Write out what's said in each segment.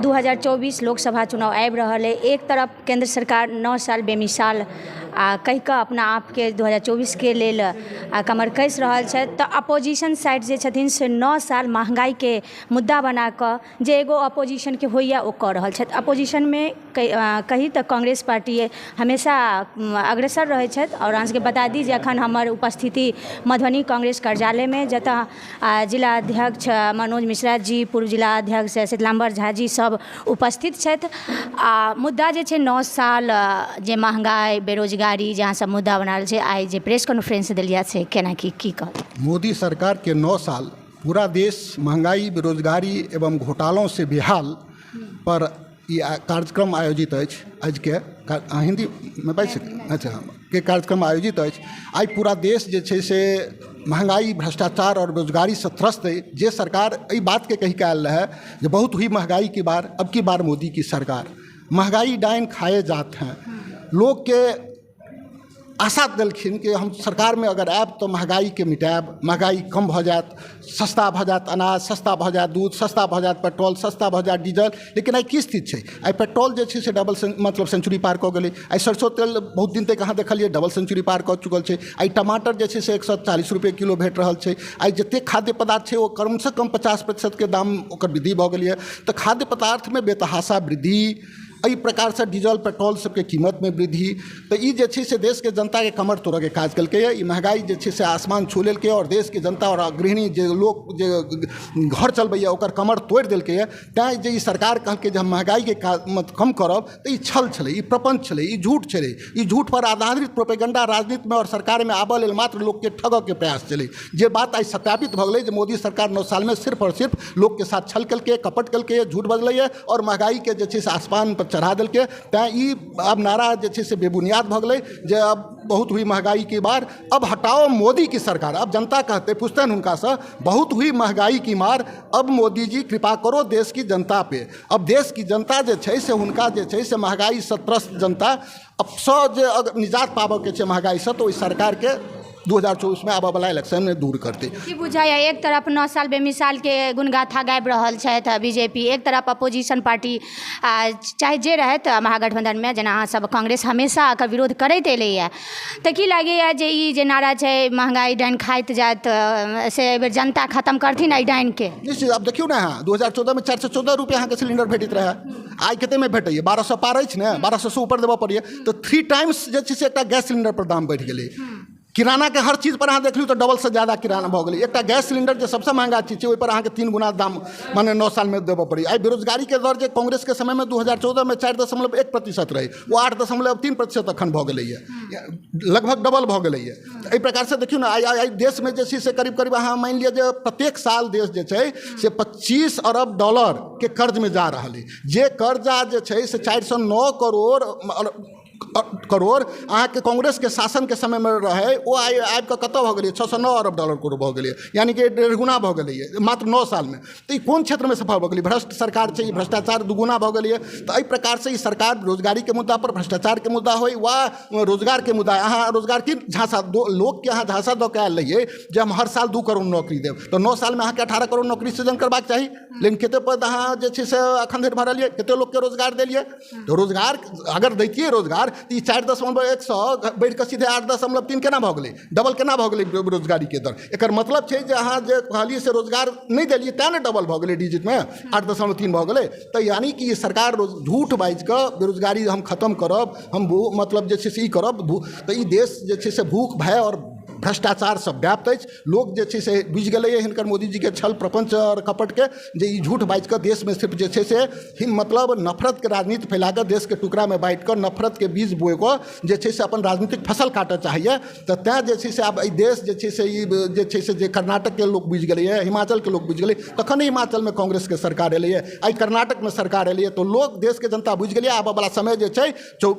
2024 लोकसभा चुनाव आबि रहल है। एक तरफ केंद्र सरकार 9 साल बेमिसाल कहि कऽ अपना आपके 2024 के लेल कमर कस रहल छै, तऽ अपोजिशन साइड जे छथिन से 9 साल महंगाईके मुद्दा बना कऽ जे एगो अपोजिशनके होइए ओ कऽ रहल छथि। अपोजिशनमे कही तऽ कांग्रेस पार्टी हमेशा अग्रसर रहै छथि। और अहाँसभके बता दी जे अखन हमर उपस्थिति मधुबनी कांग्रेस कार्यालयमे, जतऽ जिला अध्यक्ष मनोज मिश्रा जी, पूर्व जिला अध्यक्ष शीतलाम्बर झा जी सब उपस्थित छथि। आ मुद्दा जे छै 9 साल जे महंगाई बेरोजगारी जहाँ सब मुद्दा बनाल छै, आइ जे प्रेस कॉन्फ्रेंस देलिया से केना की कहत? मोदी सरकार के 9 साल पूरा देश महंगाई बेरोजगारी एवं घोटालों से बेहाल पर ये कार्यक्रम आयोजित अछि। आज के हिंदी में बाजि सकै अच्छा के कार्यक्रम आयोजित अछि। आई पूरा देश जे छै से महंगाई भ्रष्टाचार और बेरोजगारी से त्रस्त है। जे सरकार एहि बात के कही के आयल रहे जे बहुत हुई महंगाई की बार, अब की बार मोदी की सरकार। महंगाई डाइन खाए जात हैं। लोग के आशा दिलखिन कि हम सरकार में अगर आयब तो महंगाई के मिटायब, महंगाई कम भ जायत, सस्ता भ जायत अनाज, सस्ता भ जायत दूध, सस्ता भ जायत पेट्रोल, सस्ता भ जायत डीजल। लेकिन आई की स्थिति छै? आई पेट्रोल जे छै से डबल मतलब सेंचुरी पार कऽ गेलै। आई सरसों तेल बहुत दिन तक अहाँ देखलिए डबल सेंचुरी पार कऽ चुकल छै। आई टमाटर जे छै से 140 रुपये किलो भेट रहल छै। आई जतेक खाद्य पदार्थ छै ओ कम से कम 50% के दाम ओकर वृद्धि भऽ गेलै। तऽ खाद्य पदार्थ में बेतहाशा वृद्धि, एहि प्रकार से डीजल पेट्रोल सबके कीमत में वृद्धि, तो ये जे छै से देश के जनता के कमर तोड़े के काज कलकै। ये महंगाई जे छै से आसमान छू लेलकै और देश के जनता और गृहिणी जे लोग जे घर चलबैए ओकर कमर तोड़ देलकै। तैं जे ई सरकार कहलकै जे हम महंगाई के कम करब, तो ई छल छलै, ई प्रपंच छलै, ई झूठ छलै। ई झूठ पर आधारित प्रोपेगेंडा राजनीति में और सरकार में आबऽ लेल मात्र लोग के ठगऽ के प्रयास छलै। जे बात आई सत्यापित भऽ गेलै जे मोदी सरकार 9 साल में सिर्फ और सिर्फ लोग के साथ छल कलकै, कपट कलकै, झूठ बजलै और महंगाई के जे छै से आसमान पर चढ़ा दिलकै। तैं ई अब नारा जे छै से बेबुनियाद भऽ गेलै जे अब बहुत हुई महंगाई की मार, अब हटाओ मोदी की सरकार। अब जनता कहते पुछतनि हुनका से, बहुत हुई महंगाई की मार, अब मोदी जी कृपा करो देश की जनता पे। अब देश की जनता जे छै से हुनका जे छै से महंगाई से त्रस्त जनता अब सँ जे अगर निजात पाबऽ के छै महंगाई से, तो ओहि सरकार के 2024 में आबऽ वाला इलेक्शन में दूर करते। की बुझाइए एक तरफ 9 साल बेमिसाल के गुणगाथा गाबि रहल छथि बीजेपी, एक तरफ अपोजिशन पार्टी चाहे जे रहथि महागठबंधन में, जेना अहाँ सब कांग्रेस हमेशा एकर विरोध करैत एलैए, तऽ की लागैए जे ई जे नारा छै महंगाई डाइन खाइत जायत से एहि बेर जनता खत्म करथिन एहि डाइन के? निश्चित। अब देखियौ ने, 2014 में 414 रुपये अहाँके सिलेंडर भेटैत रहे, आई कते में भेटैए? 1200 पार अछि ने, 1200 से ऊपर देबऽ पड़ैए। तो 3 टाइम्स जे छै से एकटा गैस सिलेंडर पर दाम बढ़ि गेलै। किराना के हर चीज पर अहाँ देख लियौ तो डबल से ज्यादा किराना भऽ गेलै। एकटा गैस सिलेंडर जे सबसे महंगा चीज छै ओहि पर अहाँके 3 गुना दाम माने 9 साल में देबऽ पड़ी। आई बेरोजगारी के दर जे कांग्रेस के समय में 2014 में 4.1% रहे, वो 8.3% अखन भऽ गेलै है, लगभग डबल भऽ गेलै है। एहि प्रकार से देखियौ ना, आई देश में जे छै से करीब करीब अहाँ मानि लिअ जे प्रत्येक साल देश जे छै से $25 अरब के कर्ज में जा रहल है। जे कर्जा जे छै से 409 करोड़ अहाँके कांग्रेस के शासन के समय में रहे, वो आबि कऽ कतऽ भऽ गेलै? $609 अरब भऽ गेलै, यानी कि 1.5 गुना भऽ गेलै मात्र 9 साल में। तो ई कोन क्षेत्र में सफल भऽ गेलै? भ्रष्ट सरकार छै, भ्रष्टाचार दुगुना भऽ गेलै। तो एहि प्रकार से ई सरकार रोजगारी के मुद्दा पर, भ्रष्टाचार के मुद्दा होय वा रोजगार के मुद्दा, अहाँ रोजगार की झांसा लोग के अहाँ झांसा दऽ के आयल रहिए जे हम हर साल 2 करोड़ नौकरी देब, तो 9 साल में अहाँके 18 करोड़ नौकरी सृजन करबाक चाही। लेकिन कते पद अहाँ जे छै से अखन धरि भरलिए, कते लोग के रोजगार देलिए? तो रोजगार अगर दैतिए रोजगार, तो 4.100 बढ़ि कऽ सीधे 8.3 केना भऽ गेलै? डबल केना भऽ गेलै बेरोजगारी के दर? एकर मतलब छै जे अहाँ जे कहलिए से रोजगार नहि देलिए, तेँ ने डबल भऽ गेलै डिजिट में 8.3 भऽ गेलै। तऽ यानी कि सरकार झूठ बाजि कऽ बेरोजगारी हम खत्म करब, हम मतलब जे छै से ई करब, तऽ ई देश जे छै से भूख भय और भ्रष्टाचार सब व्याप्त अछि। लोग जे छै से बुझि गेलै हिनकर मोदी जी के छल प्रपंच और कपट के, जे ई झूठ बाजि कऽ देश में सिर्फ जे छै से मतलब नफरत के राजनीति फैला कऽ, देश के टुकड़ा में बांटि कऽ, नफरत के बीज बोए कऽ जे छै से अपन राजनीतिक फसल काटऽ चाहिए। तऽ तैँ जे छै से आब एहि देश जे छै से ई जे छै से जे कर्नाटक के लोग बुझि गेलैए, हिमाचल के लोग बुझि गेलै, तखन हिमाचल में कांग्रेस के सरकार एलैए, आई कर्नाटक में सरकार एलैए। तो लोग देश के जनता बुझि गेलै आबऽ वाला समय जे छै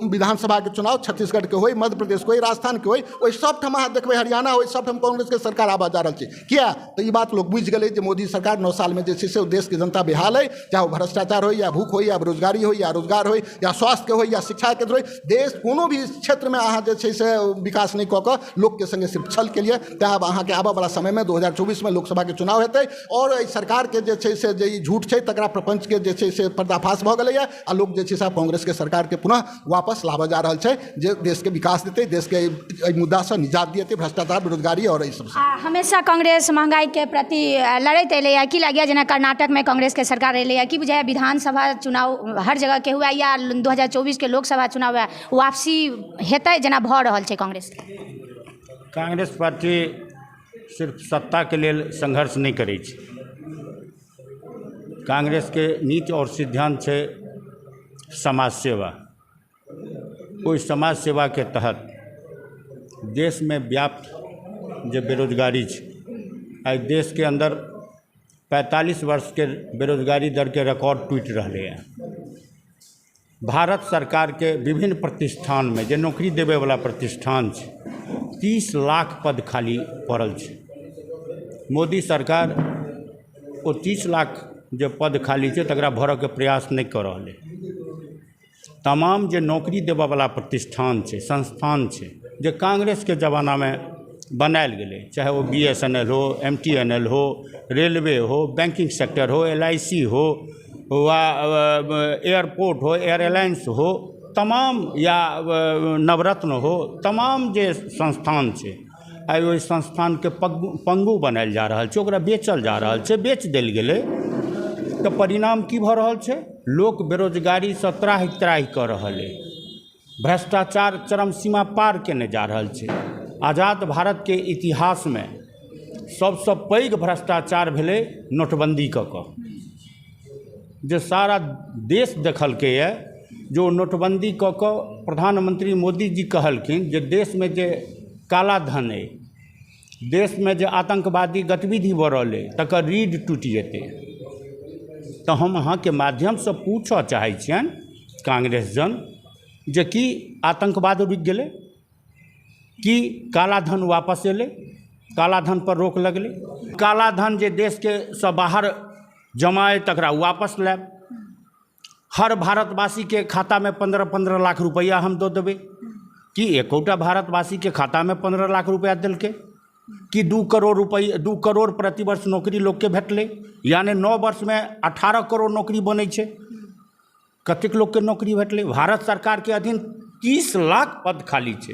विधानसभा के चुनाव छत्तीसगढ़ के होय, मध्य प्रदेश के होय, राजस्थान के होय, ओहि सब ठाम अहाँ देखबै हरियाणा हो सब ठाम कांग्रेस के सरकार आबा जा रही है। क्या तो ये बात लोग बुझ गए जे मोदी सरकार 9 साल में जे से देश की जनता बेहाल है, चाहे वो भ्रष्टाचार हो या भूख हो या बेरोजगारी हो या रोजगार हो या स्वास्थ्य हो या शिक्षा के हो, देश कोनो भी क्षेत्र में अहाँ जे छै से विकास नहीं कऽ कऽ लोक के संगे सिर्फ छल के लिए। तेँ अब अहाँ के आबऽ वाला समय में 2024 में लोकसभा के चुनाव हेतै और एहि सरकार के जे छै से जे ई झूठ छै तकरा प्रपंच के जे छै से पर्दाफाश भऽ गेलैए आ लोक जे छै से कांग्रेस के सरकार के पुनः वापस लाबऽ जा रहल छै जे देश के विकास देतै, देश के एहि मुद्दा से निजात दिएतै, भ्रष्टाचार बेरोजगारी और एहि सबसे। हमेशा कांग्रेस महंगाई के प्रति लड़ैत एलैए, की लागैए जेना कर्नाटक में कांग्रेस के सरकार एलैए, की बुझाइए विधानसभा चुनाव हर जगह के हुआ या 2024 के लोकसभा चुनाव वापसी हेतै जेना भऽ रहल छै कांग्रेस के? कांग्रेस पार्टी सिर्फ सत्ता के लेल संघर्ष नहीं करै छै। कांग्रेस के नीति और सिद्धांत छै समाज सेवा। ओहि समाज सेवा के तहत देश में व्याप्त जो बेरोजगारी छै, आई देश के अंदर 45 वर्ष के बेरोजगारी दर के रिकॉर्ड टूट रहे हैं। भारत सरकार के विभिन्न प्रतिष्ठान में जो नौकरी देवे वाला प्रतिष्ठान छै 30 लाख पद खाली पड़ल छै। मोदी सरकार वो 30 लाख जो पद खाली छै तकरा भरऽ के प्रयास नहीं कर रहल है। तमाम जो नौकरी देवे वाला प्रतिष्ठान छै, संस्थान छै जो कांग्रेस के जमाना में बनायल गेलै, चाहे वो BSNL हो, MTNL हो, रेलवे हो, बैंकिंग सेक्टर हो, LIC हो वा एयरपोर्ट हो, एयर एलायंस हो, तमाम या नवरत्न हो, तमाम जे संस्थान छै आई ओहि संस्थान के पंगु बनायल जा रहल छै, ओकरा बेचल जा रहल छै। बेच देल गेलै तो परिणाम की भऽ रहल छै? लोक बेरोजगारी से त्राहि त्राहि कऽ रहल है, भ्रष्टाचार चरम सीमा पार केने जा रहल छै। आज़ाद भारत के इतिहास में सबसे पैघ भ्रष्टाचार भेलै नोटबंदी कऽ जे सारा देश देखलकै है। जो नोटबंदी कऽ प्रधानमंत्री मोदी जी कहलखिन जे देश में जे काला धन है, देश में जे आतंकवादी गतिविधि बढ़ रहा है तकर रीढ़ टूटि जेतै। तो हम अहाँ के माध्यम से पूछऽ चाहै छियनि कांग्रेस जन जे कि आतंकवाद रुकि गेलै, कि काला धन वापस एलै, काला धन पर रोक लगलै, काला धन जे देश के से बाहर जमा है तकरा वापस लायब, हर भारतवासी के खाता में 15-15 लाख रुपया हम दऽ देबै। कि एकोटा भारतवासी के खाता में 15 लाख रुपया देलकै? कि 2 करोड़ रुपया 2 करोड़ प्रतिवर्ष नौकरी लोग के भेटलै, यानी 9 वर्ष में 18 करोड़ नौकरी बनै छै। कतेक लोग के नौकरी भेटलै? भारत सरकार के अधीन 30 लाख पद खाली छै,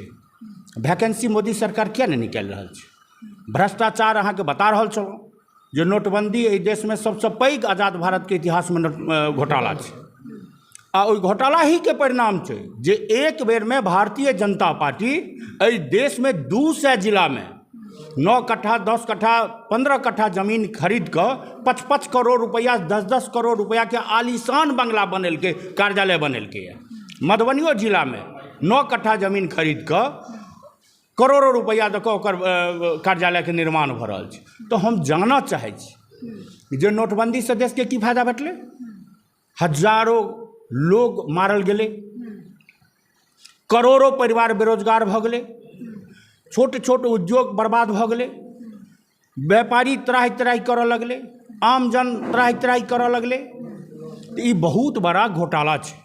वैकेंसी मोदी सरकार किया नहीं निकालि रहल छै? भ्रष्टाचार अहाँ के बता रहल छलहुँ जो नोटबंदी एहि देश में सबसे पैघ आज़ाद भारत के इतिहास में घोटाला छै आ ओहि घोटाला ही के परिणाम छै जे एक बेर में भारतीय जनता पार्टी एहि देश में 200 जिला में 9 कट्ठा 10 कट्ठा 15 कट्ठा जमीन खरीद कर 5-5 करोड़ रुपया 10-10 करोड़ रुपया के आलीशान बंगला बनेलकै, कार्यालय बनेलकै है। मधुबनियो जिला में 9 कट्ठा जमीन खरीद कर करोड़ों रुपया दऽ कऽ कार्यालय के निर्माण भऽ रहल छै। तो हम जानना चाहै छी जे नोटबंदी से देश के की फायदा भेटलै? हजारों लोग मारल गेलै, करोड़ों परिवार बेरोजगार भऽ गेलै, छोट छोट उद्योग बर्बाद भऽ गेलै, व्यापारी त्राहि त्राहि करऽ लगलै, आम जन त्राहि त्राहि करऽ लगलै। ई बहुत बड़ा घोटाला छै।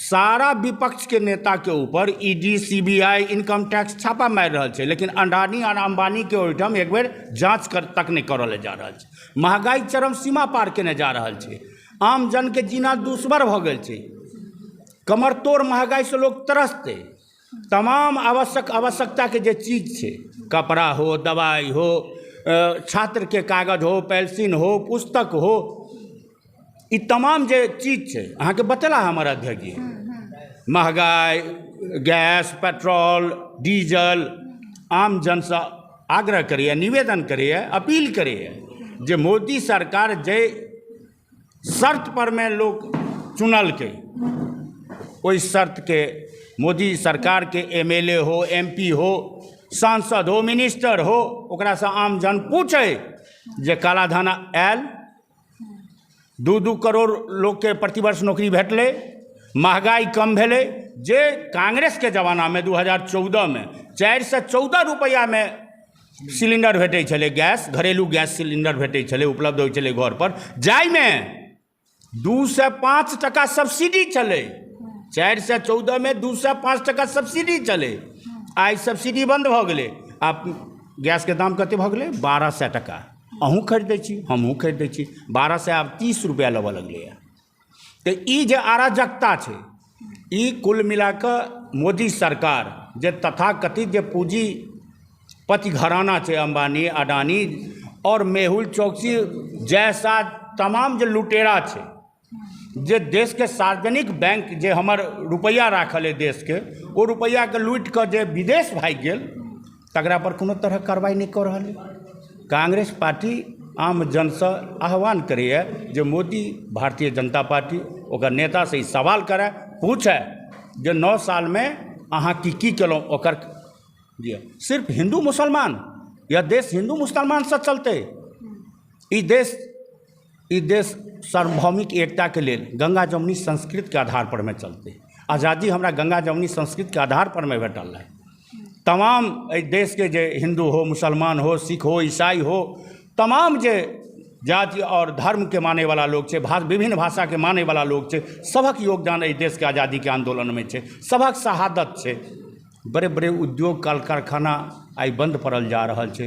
सारा विपक्ष के नेता के ऊपर ED CBI इनकम टैक्स छापा मारि रहल छै, लेकिन अडानी और अंबानी के ओहिठाम एक बेर जांच तक नहीं करल जा रहल छै। महंगाई चरम सीमा पार केने जा रहल छै, आम जन के जीना दुश्वार भऽ गेल छै, कमर तोड़ महंगाई से लोग तरसते। तमाम आवश्यकता के जे चीज छै, कपड़ा हो, दवाई हो, छात्र के कागज हो, पेंशन हो, पुस्तक हो, ई तमाम जे चीज छै अहाँ के बतेला हमर अध्यक्ष जी। महंगाई, गैस, पेट्रोल, डीजल, आम जन से आग्रह करिए, निवेदन करिए, अपील करिए जे मोदी सरकार जे शर्त पर में लोग चुनलकै ओहि शर्त के मोदी सरकार के MLA हो, MP हो, सांसद हो, मिनिस्टर हो, ओकरा से आम जन पूछे जे काला धन आयल, 2-2 करोड़ लोग के प्रतिवर्ष नौकरी भेटलै, महंगाई कम भेलै, जे कांग्रेस के जमाना में 2014 में 4 से 14 रुपैया में सिलेंडर भेटै छलै, गैस घरेलू गैस सिलेंडर भेटै छलै, उपलब्ध होइ छलै घर पर, जाहिमे 2 से 5 टका सब्सिडी चलै। 4 से 14 में 2 से 5 टका सब्सिडी चलै। आइ सब्सिडी बंद भऽ गेलै। आब गैस के दाम कते भऽ गेलै? 1200 टका। अहूँ खरीदै छी, हमहूँ खरीदै छी। 12 से आब 30 रुपया लेबऽ लगलैए। तऽ ई जे अराजकता छै, ई कुल मिला कऽ मोदी सरकार जे तथाकथित जे पूंजीपति घराना छै, अंबानी, अडानी और मेहुल चौकसी जैसा तमाम जे लुटेरा छै, जे देश के सार्वजनिक बैंक जे हमर रुपैया राखल है देश के, ओ रुपैया के लूट कऽ जे विदेश भागि गेल, तकरा पर कोनो तरह कार्रवाई नहीं कऽ रहल है। कांग्रेस पार्टी आम जनसँ आह्वान करैए जे मोदी, भारतीय जनता पार्टी ओकर नेता से ई सवाल करे, पूछे जे 9 साल में अहाँ की केलहुँ ओकर दिअ। सिर्फ हिंदू मुसलमान या देश हिंदू मुसलमान से चलते? ई देश सार्वभौमिक एकता के लेल गंगा जमुनी संस्कृत के आधार पर में चलते। आज़ादी हमरा गंगा जमुनी संस्कृत के आधार पर में भेटल है। तमाम देश के जे हिंदू हो, मुसलमान हो, सिख हो, ईसाई हो, तमाम जे जाति और धर्म के माने वाला लोग छे, विभिन्न भाषा के माने वाला लोग छे, सबक योगदान एहि देश के आज़ादी के आंदोलन में छे, सबक शहादत छे। बड़े बड़े उद्योग कल कारखाना आई बंद पड़ल जा रहल छे।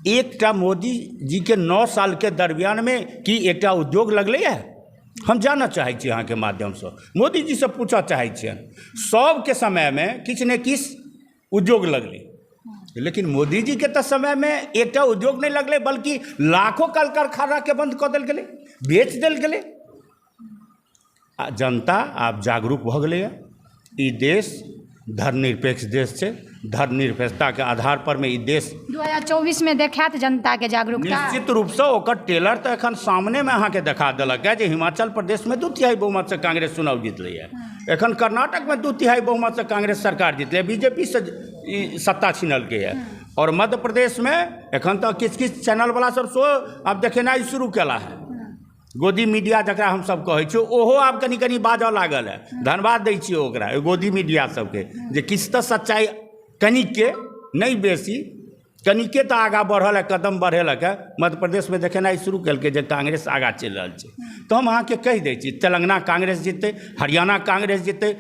एकटा मोदी जी के 9 साल के दरमियान में की एकटा उद्योग लगले है? हम जानना चाहै छी अहाँ के माध्यम से, मोदी जी से पूछऽ चाहै छियनि। सब के समय में किछ ने किछ उद्योग लगले, लेकिन मोदी जी के तो समय में एकटा उद्योग नहीं लगले, बल्कि लाखों कल कारखाना के बंद कऽ देल गेलै, बेच देल गेलै। जनता आब जागरूक भऽ गेलैए। ई देश धर्मनिरपेक्ष देश छै। धर्मनिरपेक्षता के आधार पर में ई देश 2024 में देखात जनता के जागरूकता। निश्चित रूप से ओकर टेलर तो एखन सामने में अहाँ के देखा देलक है जे हिमाचल प्रदेश में 2/3 बहुमत से कांग्रेस चुनाव जीतलै है। एखन कर्नाटक में 2/3 बहुमत से कांग्रेस सरकार जीतलै, बीजेपी से सत्ता छीनलकै है। और मध्य प्रदेश में एखन तो किछ चैनल वाला सब शो आब देखेनाइ शुरू केला है। गोदी मीडिया जकरा हम सब कहै छी, ओहो आब कनी बाजऽ लागल है। धन्यवाद दै छियै ओकरा, गोदी मीडिया सबके, जे किछु तऽ सच्चाई कनिके नहीं बेसी, कनिके तो आगा बढ़ल है, कदम बढ़ेलक है। मध्य प्रदेश में देखेनाइ शुरू केलकै जे कांग्रेस आगा चलि रहल छै। तो हम अहाँके कहि दै छी, तेलंगाना कांग्रेस जीततै, हरियाणा कांग्रेस जीततै,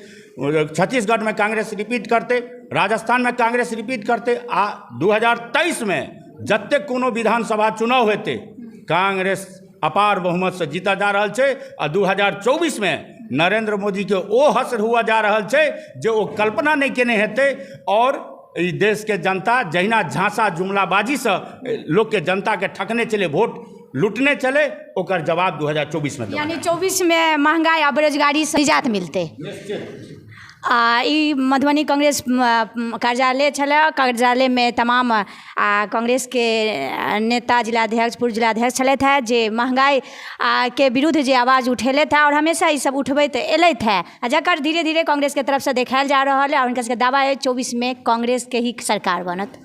छत्तीसगढ़ में कांग्रेस रिपीट करतै, राजस्थान में कांग्रेस रिपीट करतै। आ 2023 में जतेक कोनो विधानसभा चुनाव हेतै, कांग्रेस अपार बहुमत से जीता जा रहल छै। आ 2024 में नरेंद्र मोदी के ओ हश्र हुआ जा रहल छै जे ओ कल्पना नहीं केने हेतै। और ई देश के जनता जहिना झांसा जुमलाबाजी से लोग के जनता के ठकने चले, वोट लूटने चले, ओकर जवाब 2024 में। यानी 24 में महंगाई आ बेरोजगारी से निजात मिलते। ई मधुबनी कांग्रेस कार्यालय छलै। कार्यालय में तमाम कांग्रेस के नेता, जिलाध्यक्ष, पूर्व जिलाध्यक्ष छलथि है, जे महंगाई के विरुद्ध जे आवाज़ उठेलथि है और हमेशा ई सब उठबैत एलथि है, जकर धीरे धीरे कांग्रेस के तरफ से देखायल जा रहा है। और उनका दावा है 24 में कांग्रेस के ही सरकार बनत।